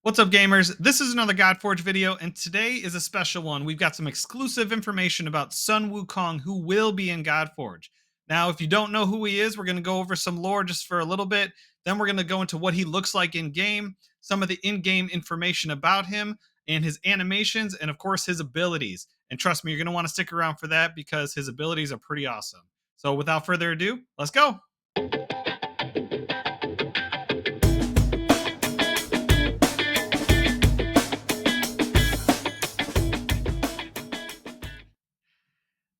What's up, gamers? This is another Godforge video, and today is a special one. We've got some exclusive information about Sun Wukong, who will be in Godforge. Now, if you don't know who he is, we're going to go over some lore just for a little bit. Then we're going to go into what he looks like in game, some of the in-game information about him, and his animations, and of course, his abilities. And trust me, you're going to want to stick around for that because his abilities are pretty awesome. So, without further ado, let's go.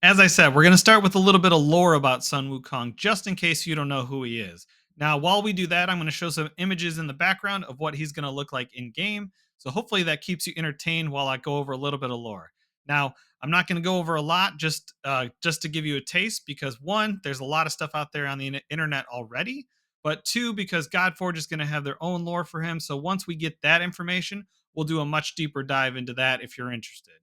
As I said, we're going to start with a little bit of lore about Sun Wukong, just in case you don't know who he is. Now, while we do that, I'm going to show some images in the background of what he's going to look like in game. So hopefully that keeps you entertained while I go over a little bit of lore. Now, I'm not going to go over a lot, just to give you a taste, because one, there's a lot of stuff out there on the internet already, but two, because Godforge is going to have their own lore for him. So once we get that information, we'll do a much deeper dive into that if you're interested.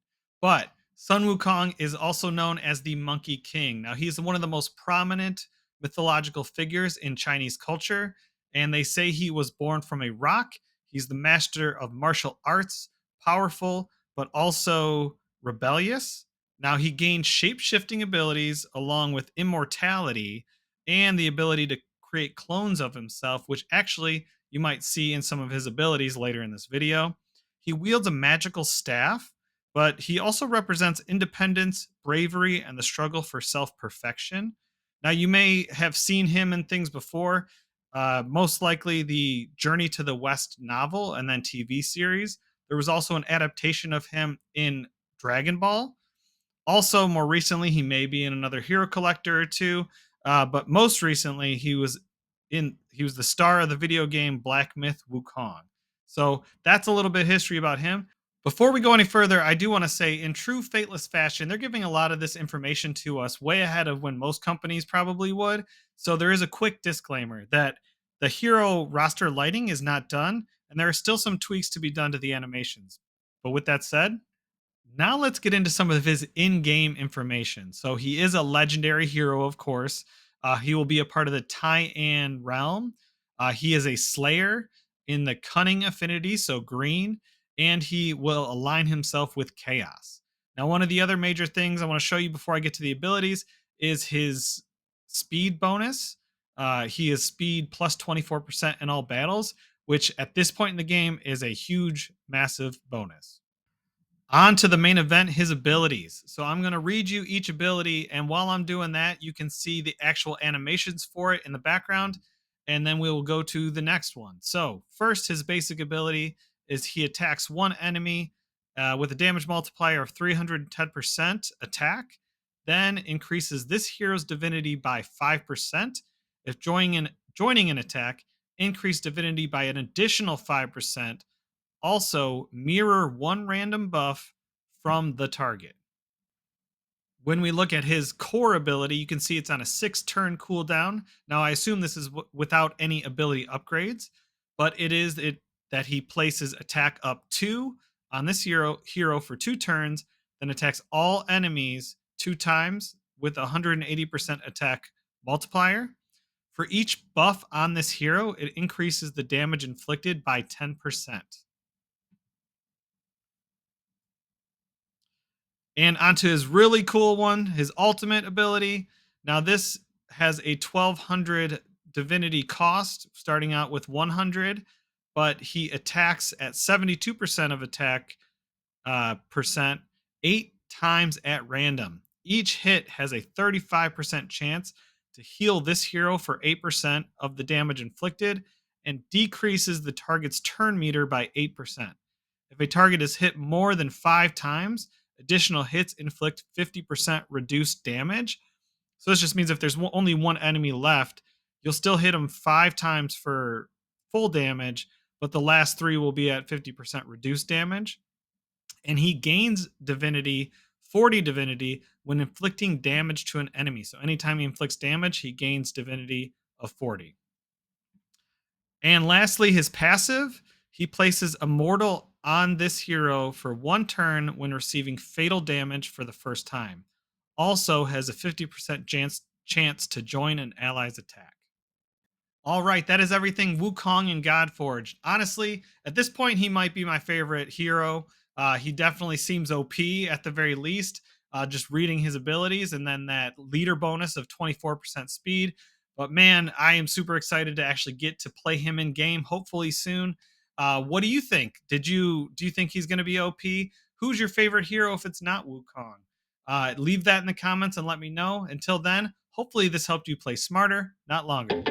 But Sun Wukong is also known as the Monkey King. Now, he's one of the most prominent mythological figures in Chinese culture, and they say he was born from a rock. He's the master of martial arts, powerful, but also rebellious. Now, he gained shape shifting abilities along with immortality and the ability to create clones of himself, which actually you might see in some of his abilities later in this video. He wields a magical staff, but he also represents independence, bravery, and the struggle for self perfection. Now, you may have seen him in things before, most likely the Journey to the West novel and then TV series. There was also an adaptation of him in Dragon Ball. Also, more recently, he may be in another Hero Collector or two, but most recently, he was the star of the video game Black Myth Wukong. So that's a little bit of history about him. Before we go any further, I do want to say, in true Fateless fashion, they're giving a lot of this information to us way ahead of when most companies probably would. So there is a quick disclaimer that the hero roster lighting is not done, and there are still some tweaks to be done to the animations. But with that said, now let's get into some of his in-game information. So he is a legendary hero, of course. He will be a part of the Tai'an realm. He is a slayer in the cunning affinity, so green, and he will align himself with chaos. Now, one of the other major things I want to show you before I get to the abilities is his speed bonus. He is speed plus 24% in all battles, which at this point in the game is a huge, massive bonus. On to the main event, his abilities. So I'm going to read you each ability, and while I'm doing that, you can see the actual animations for it in the background, and then we will go to the next one. So first, his basic ability is he attacks one enemy with a damage multiplier of 310% attack, then increases this hero's divinity by 5%. If joining an attack, increase divinity by an additional 5%. Also, mirror one random buff from the target. When we look at his core ability, you can see it's on a 6-turn cooldown. Now, I assume this is without any ability upgrades, but it is that he places attack up 2 on this hero for 2 turns, then attacks all enemies 2 times with 180% attack multiplier. For each buff on this hero, it increases the damage inflicted by 10%. And onto his really cool one, his ultimate ability. Now, this has a 1200 divinity cost, starting out with 100, but he attacks at 72% of attack percent 8 times at random. Each hit has a 35% chance to heal this hero for 8% of the damage inflicted and decreases the target's turn meter by 8%. If a target is hit more than 5 times, additional hits inflict 50% reduced damage. So this just means if there's only one enemy left, you'll still hit them 5 times for full damage, but the last 3 will be at 50% reduced damage. And he gains divinity, 40 divinity, when inflicting damage to an enemy. So anytime he inflicts damage, he gains divinity of 40. And lastly, his passive, he places a mortal on this hero for 1 turn when receiving fatal damage for the first time. Also has a 50% chance to join an ally's attack. All right, that is everything Wukong and Godforge. Honestly, at this point, he might be my favorite hero. He definitely seems OP at the very least, just reading his abilities, and then that leader bonus of 24% speed. But man, I am super excited to actually get to play him in game, hopefully soon. What do you think? Do you think he's going to be OP? Who's your favorite hero if it's not Wukong? Leave that in the comments and let me know. Until then, hopefully this helped you play smarter, not longer.